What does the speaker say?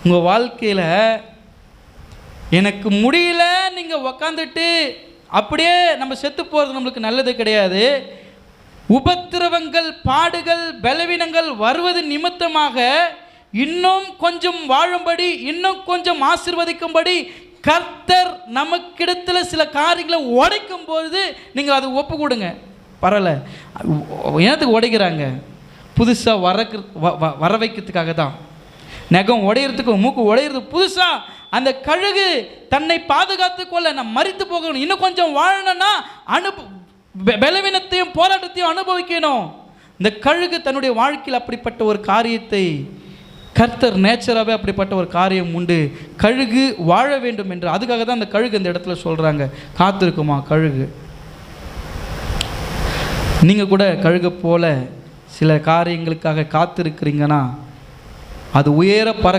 உங்கள் வாழ்க்கையில் எனக்கு முடியல நீங்கள் உக்காந்துட்டு அப்படியே நம்ம செத்து போகிறது நம்மளுக்கு நல்லது கிடையாது. உபத்திரவங்கள், பாடுகள், பலவீனங்கள் வருவது நிமித்தமாக இன்னும் கொஞ்சம் வாழும்படி, இன்னும் கொஞ்சம் ஆசீர்வதிக்கும்படி கர்த்தர் நமக்கிடத்தில் சில காரியங்களை உடைக்கும் பொழுது நீங்கள் அதை ஒப்பு கொடுங்க. பரவாயில்ல, என்னத்துக்கு உடைக்கிறாங்க? புதுசாக வர வைக்கிறதுக்காக தான். நகம் உடையிறதுக்கு, மூக்கு உடையிறது புதுசாக அந்த கழுகு தன்னை பாதுகாத்து கொள்ள நான் மரித்து போகணும், இன்னும் கொஞ்சம் வாழணும்னா பலவீனத்தையும் போராட்டத்தையும் அனுபவிக்கணும். இந்த கழுகு தன்னுடைய வாழ்க்கையில் அப்படிப்பட்ட ஒரு காரியத்தை, கர்த்தர் நேச்சராகவே அப்படிப்பட்ட ஒரு காரியம் உண்டு. கழுகு வாழ வேண்டும் என்று, அதுக்காக தான் அந்த கழுகு இந்த இடத்துல சொல்கிறாங்க, காத்திருக்குமா கழுகு. நீங்கள் கூட கழுகு போல சில காரியங்களுக்காக காத்திருக்கிறீங்கன்னா அது உயர பறக்க